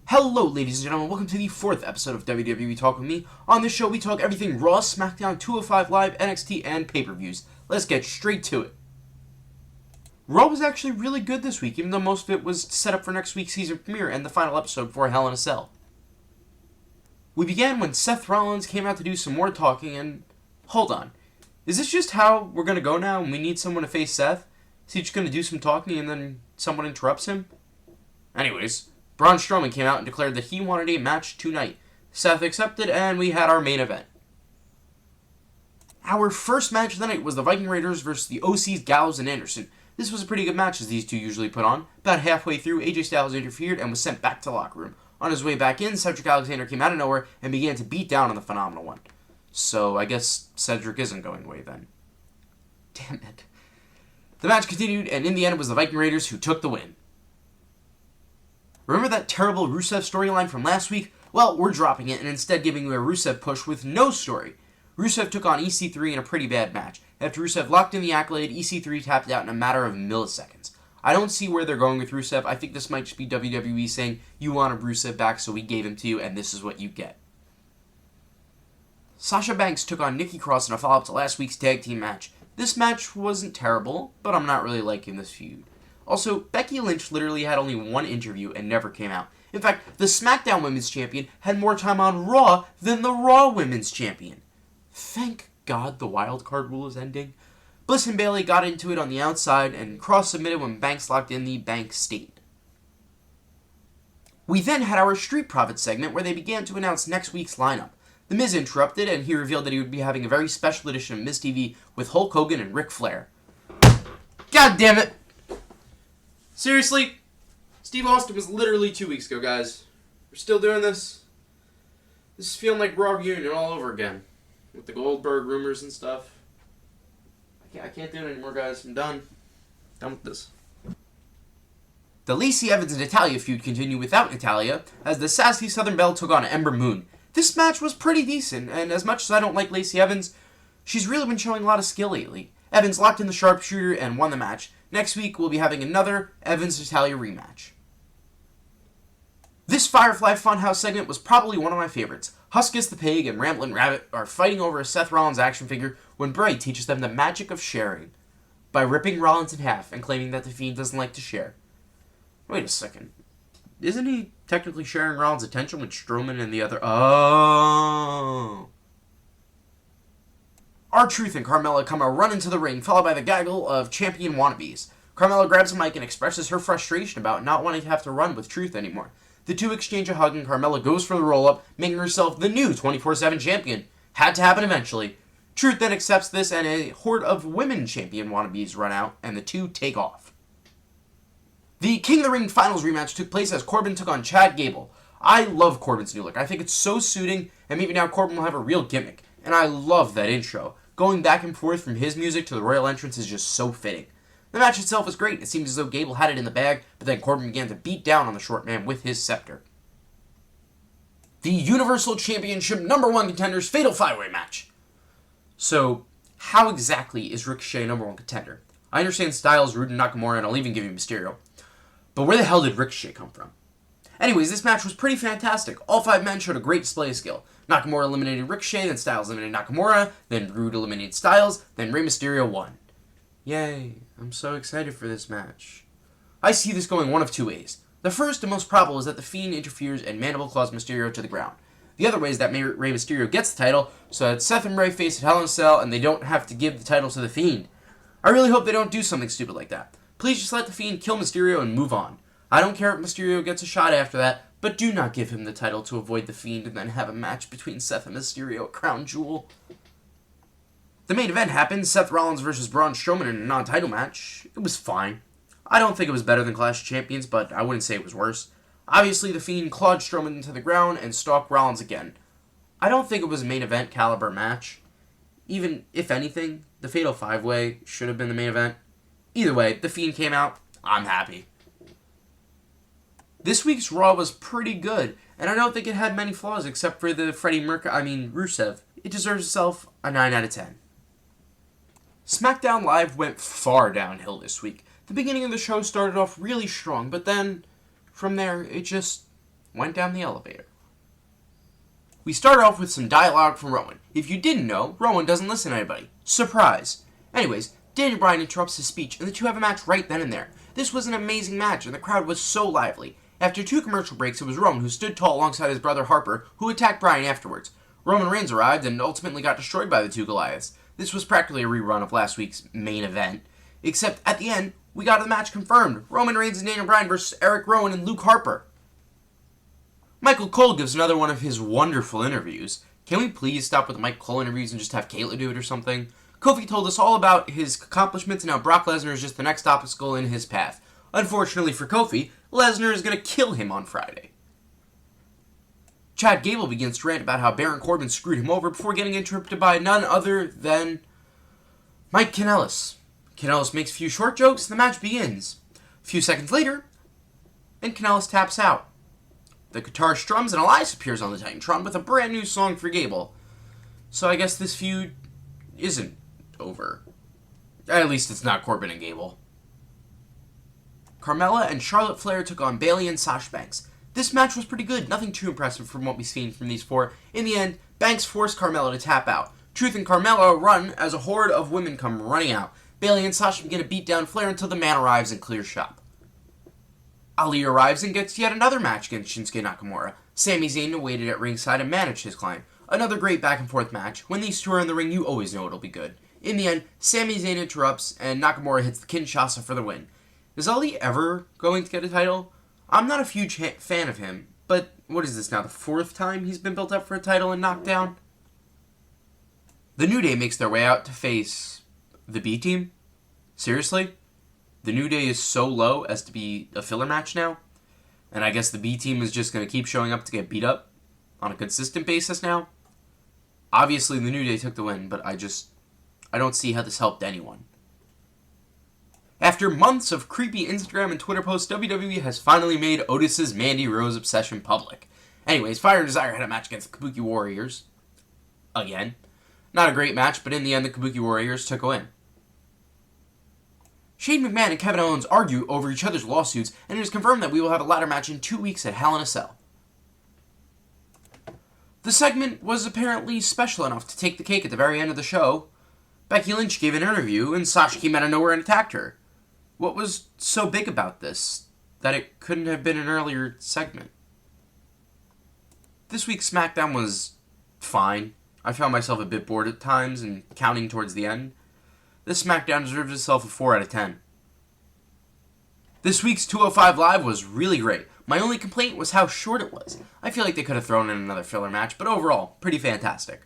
Hello, ladies and gentlemen, welcome to the 4th episode of WWE Talk With Me. On this show, we talk everything Raw, SmackDown, 205 Live, NXT, and pay-per-views. Let's get straight to it. Raw was actually really good this week, even though most of it was set up for next week's season premiere and the final episode for Hell in a Cell. We began when Seth Rollins came out to do some more talking, and hold on. Is this just how we're going to go now when we need someone to face Seth? Is he just going to do some talking and then someone interrupts him? Anyways, Braun Strowman came out and declared that he wanted a match tonight. Seth accepted, and we had our main event. Our first match of the night was the Viking Raiders versus the OC's Gallows and Anderson. This was a pretty good match as these two usually put on. About halfway through, AJ Styles interfered and was sent back to the locker room. On his way back in, Cedric Alexander came out of nowhere and began to beat down on the Phenomenal One. So I guess Cedric isn't going away then. Damn it. The match continued, and in the end it was the Viking Raiders who took the win. Remember that terrible Rusev storyline from last week? Well, we're dropping it and instead giving you a Rusev push with no story. Rusev took on EC3 in a pretty bad match. After Rusev locked in the accolade, EC3 tapped out in a matter of milliseconds. I don't see where they're going with Rusev. I think this might just be WWE saying, you wanted Rusev back, so we gave him to you, and this is what you get. Sasha Banks took on Nikki Cross in a follow-up to last week's tag team match. This match wasn't terrible, but I'm not really liking this feud. Also, Becky Lynch literally had only one interview and never came out. In fact, the SmackDown Women's Champion had more time on Raw than the Raw Women's Champion. Thank God the wild card rule is ending. Bliss and Bayley got into it on the outside, and Cross submitted when Banks locked in the Bank State. We then had our Street Profits segment where they began to announce next week's lineup. The Miz interrupted, and he revealed that he would be having a very special edition of Miz TV with Hulk Hogan and Ric Flair. God damn it! Seriously? Steve Austin was literally 2 weeks ago, guys. We're still doing this? This is feeling like Raw Reunion all over again. With the Goldberg rumors and stuff. I can't do it anymore, guys. I'm done. Done with this. The Lacey Evans and Natalya feud continued without Natalya, as the sassy Southern Belle took on Ember Moon. This match was pretty decent, and as much as I don't like Lacey Evans, she's really been showing a lot of skill lately. Evans locked in the sharpshooter and won the match. Next week, we'll be having another Evans-Natalya rematch. This Firefly Funhouse segment was probably one of my favorites. Huskus the Pig and Ramblin' Rabbit are fighting over a Seth Rollins action figure when Bray teaches them the magic of sharing by ripping Rollins in half and claiming that the Fiend doesn't like to share. Wait a second. Isn't he technically sharing Rollins' attention with Strowman and the other... Oh... R-Truth and Carmella come a run into the ring, followed by the gaggle of champion wannabes. Carmella grabs a mic and expresses her frustration about not wanting to have to run with Truth anymore. The two exchange a hug and Carmella goes for the roll-up, making herself the new 24/7 champion. Had to happen eventually. Truth then accepts this and a horde of women champion wannabes run out, and the two take off. The King of the Ring Finals rematch took place as Corbin took on Chad Gable. I love Corbin's new look. I think it's so suiting, and maybe now Corbin will have a real gimmick. And I love that intro. Going back and forth from his music to the royal entrance is just so fitting. The match itself was great. It seems as though Gable had it in the bag, but then Corbin began to beat down on the short man with his scepter. The Universal Championship #1 contenders Fatal 5-Way match. So, how exactly is Ricochet #1 contender? I understand Styles, Rude, and Nakamura, and I'll even give you Mysterio. But where the hell did Ricochet come from? Anyways, this match was pretty fantastic. All 5 men showed a great display of skill. Nakamura eliminated Ricochet, then Styles eliminated Nakamura, then Rude eliminated Styles, then Rey Mysterio won. Yay, I'm so excited for this match. I see this going one of two ways. The first and most probable is that The Fiend interferes and Mandible Claws Mysterio to the ground. The other way is that Rey Mysterio gets the title, so that Seth and Rey face at Hell in a Cell and they don't have to give the title to The Fiend. I really hope they don't do something stupid like that. Please just let The Fiend kill Mysterio and move on. I don't care if Mysterio gets a shot after that, but do not give him the title to avoid The Fiend and then have a match between Seth and Mysterio at Crown Jewel. The main event happened, Seth Rollins versus Braun Strowman in a non-title match. It was fine. I don't think it was better than Clash of Champions, but I wouldn't say it was worse. Obviously, The Fiend clawed Strowman into the ground and stalked Rollins again. I don't think it was a main event caliber match. Even, if anything, the Fatal 5-Way should have been the main event. Either way, The Fiend came out. I'm happy. This week's Raw was pretty good, and I don't think it had many flaws except for the Rusev. It deserves itself a 9 out of 10. SmackDown Live went far downhill this week. The beginning of the show started off really strong, but then, from there, it just went down the elevator. We start off with some dialogue from Rowan. If you didn't know, Rowan doesn't listen to anybody. Surprise! Anyways, Daniel Bryan interrupts his speech, and the two have a match right then and there. This was an amazing match, and the crowd was so lively. After 2 commercial breaks, it was Rowan who stood tall alongside his brother Harper, who attacked Bryan afterwards. Roman Reigns arrived and ultimately got destroyed by the 2 Goliaths. This was practically a rerun of last week's main event, except at the end, we got the match confirmed. Roman Reigns and Daniel Bryan versus Eric Rowan and Luke Harper. Michael Cole gives another one of his wonderful interviews. Can we please stop with the Michael Cole interviews and just have Kayla do it or something? Kofi told us all about his accomplishments and how Brock Lesnar is just the next obstacle in his path. Unfortunately for Kofi, Lesnar is going to kill him on Friday. Chad Gable begins to rant about how Baron Corbin screwed him over before getting interrupted by none other than Mike Kanellis. Kanellis makes a few short jokes and the match begins. A few seconds later, and Kanellis taps out. The guitar strums and Elias appears on the Titantron with a brand new song for Gable. So I guess this feud isn't over. At least it's not Corbin and Gable. Carmella and Charlotte Flair took on Bayley and Sasha Banks. This match was pretty good, nothing too impressive from what we've seen from these 4. In the end, Banks forced Carmella to tap out. Truth and Carmella run as a horde of women come running out. Bayley and Sasha begin to beat down Flair until the man arrives and clears shop. Ali arrives and gets yet another match against Shinsuke Nakamura. Sami Zayn waited at ringside and managed his client. Another great back and forth match. When these 2 are in the ring, you always know it'll be good. In the end, Sami Zayn interrupts and Nakamura hits the Kinshasa for the win. Is Ali ever going to get a title? I'm not a huge fan of him, but what is this now, the 4th time he's been built up for a title and knocked down? The New Day makes their way out to face the B Team? Seriously? The New Day is so low as to be a filler match now? And I guess the B Team is just going to keep showing up to get beat up on a consistent basis now? Obviously the New Day took the win, but I don't see how this helped anyone. After months of creepy Instagram and Twitter posts, WWE has finally made Otis's Mandy Rose obsession public. Anyways, Fire and Desire had a match against the Kabuki Warriors. Again. Not a great match, but in the end the Kabuki Warriors took a win. Shane McMahon and Kevin Owens argue over each other's lawsuits, and it is confirmed that we will have a ladder match in 2 weeks at Hell in a Cell. The segment was apparently special enough to take the cake at the very end of the show. Becky Lynch gave an interview, and Sasha came out of nowhere and attacked her. What was so big about this that it couldn't have been an earlier segment? This week's SmackDown was fine. I found myself a bit bored at times and counting towards the end. This SmackDown deserves itself a 4 out of 10. This week's 205 Live was really great. My only complaint was how short it was. I feel like they could have thrown in another filler match, but overall, pretty fantastic.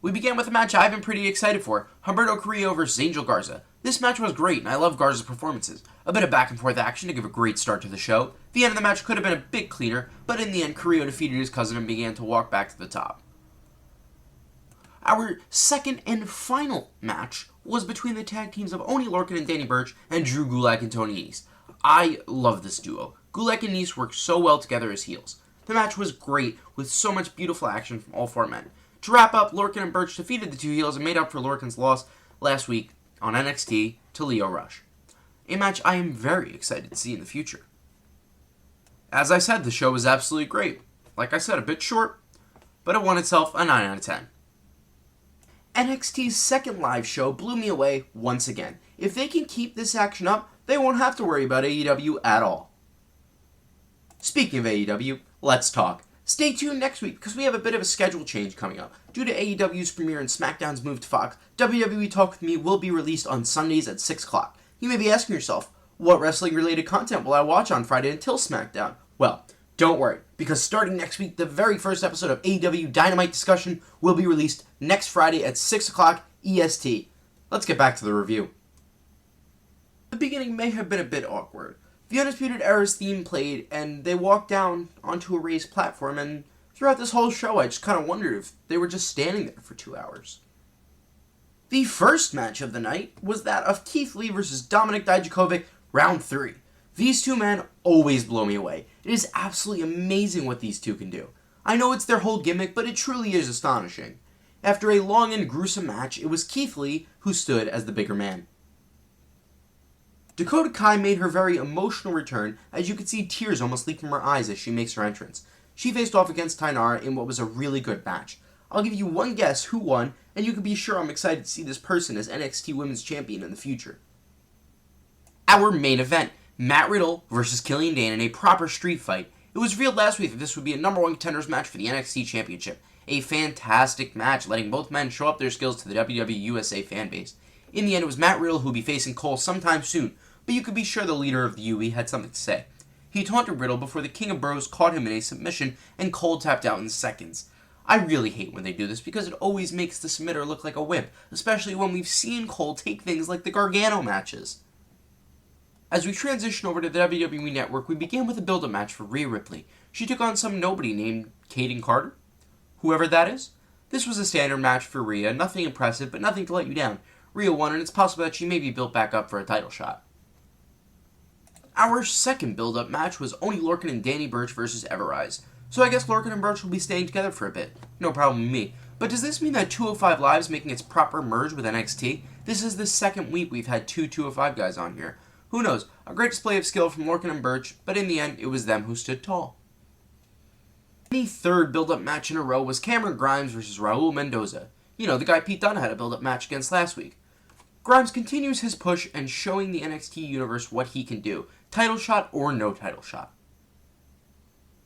We began with a match I've been pretty excited for, Humberto Carrillo versus Angel Garza. This match was great, and I love Garza's performances. A bit of back and forth action to give a great start to the show. The end of the match could have been a bit cleaner, but in the end, Carrillo defeated his cousin and began to walk back to the top. Our second and final match was between the tag teams of Oney Lorcan and Danny Burch and Drew Gulak and Tony Nese. I love this duo. Gulak and Nese work so well together as heels. The match was great, with so much beautiful action from all 4 men. To wrap up, Lorcan and Burch defeated the 2 heels and made up for Lorcan's loss last week on NXT to Lio Rush. A match I am very excited to see in the future. As I said, the show was absolutely great. Like I said, a bit short, but it won itself a 9 out of 10. NXT's second live show blew me away once again. If they can keep this action up, they won't have to worry about AEW at all. Speaking of AEW, let's talk. Stay tuned next week because we have a bit of a schedule change coming up. Due to AEW's premiere and SmackDown's move to Fox, WWE Talk With Me will be released on Sundays at 6 o'clock. You may be asking yourself, what wrestling-related content will I watch on Friday until SmackDown? Well, don't worry, because starting next week, the very first episode of AEW Dynamite Discussion will be released next Friday at 6 o'clock EST. Let's get back to the review. The beginning may have been a bit awkward. The Undisputed Era's theme played, and they walked down onto a raised platform, and throughout this whole show, I just kind of wondered if they were just standing there for 2 hours. The first match of the night was that of Keith Lee versus Dominik Dijakovic, round 3. These two men always blow me away. It is absolutely amazing what these two can do. I know it's their whole gimmick, but it truly is astonishing. After a long and gruesome match, it was Keith Lee who stood as the bigger man. Dakota Kai made her very emotional return, as you could see tears almost leak from her eyes as she makes her entrance. She faced off against Tainara in what was a really good match. I'll give you one guess who won, and you can be sure I'm excited to see this person as NXT Women's Champion in the future. Our main event, Matt Riddle versus Killian Dane in a proper street fight. It was revealed last week that this would be a number 1 contenders match for the NXT Championship. A fantastic match, letting both men show up their skills to the WWE USA fanbase. In the end, it was Matt Riddle who would be facing Cole sometime soon, but you could be sure the leader of the UE had something to say. He taunted Riddle before the King of Bros caught him in a submission, and Cole tapped out in seconds. I really hate when they do this because it always makes the submitter look like a wimp, especially when we've seen Cole take things like the Gargano matches. As we transition over to the WWE Network, we began with a build-up match for Rhea Ripley. She took on some nobody named Kaden Carter, whoever that is. This was a standard match for Rhea, nothing impressive, but nothing to let you down. Rhea won, and it's possible that she may be built back up for a title shot. Our second build-up match was Oney Lorcan and Danny Burch versus Everrise. So I guess Lorcan and Burch will be staying together for a bit. No problem with me. But does this mean that 205 Live is making its proper merge with NXT? This is the second week we've had two 205 guys on here. Who knows? A great display of skill from Lorcan and Burch, but in the end, it was them who stood tall. The third build-up match in a row was Cameron Grimes versus Raul Mendoza. You know, the guy Pete Dunne had a build-up match against last week. Grimes continues his push and showing the NXT universe what he can do. Title shot or no title shot.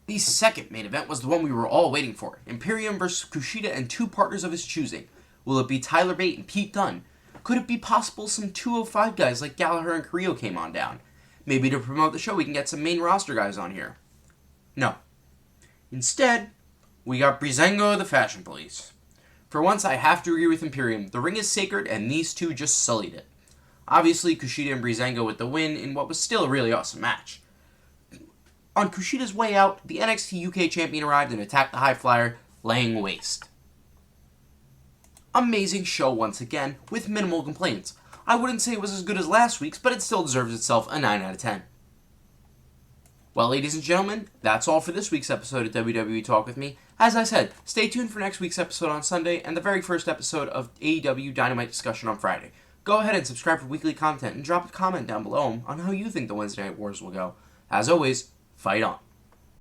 The second main event was the one we were all waiting for. Imperium versus Kushida and two partners of his choosing. Will it be Tyler Bate and Pete Dunne? Could it be possible some 205 guys like Gallagher and Carrillo came on down? Maybe to promote the show we can get some main roster guys on here. No. Instead, we got Breezango the Fashion Police. For once, I have to agree with Imperium. The ring is sacred, and these two just sullied it. Obviously, Kushida and Breezango with the win in what was still a really awesome match. On Kushida's way out, the NXT UK champion arrived and attacked the High Flyer, laying waste. Amazing show once again, with minimal complaints. I wouldn't say it was as good as last week's, but it still deserves itself a 9 out of 10. Well, ladies and gentlemen, that's all for this week's episode of WWE Talk With Me. As I said, stay tuned for next week's episode on Sunday and the very first episode of AEW Dynamite discussion on Friday. Go ahead and subscribe for weekly content and drop a comment down below on how you think the Wednesday Night Wars will go. As always, fight on.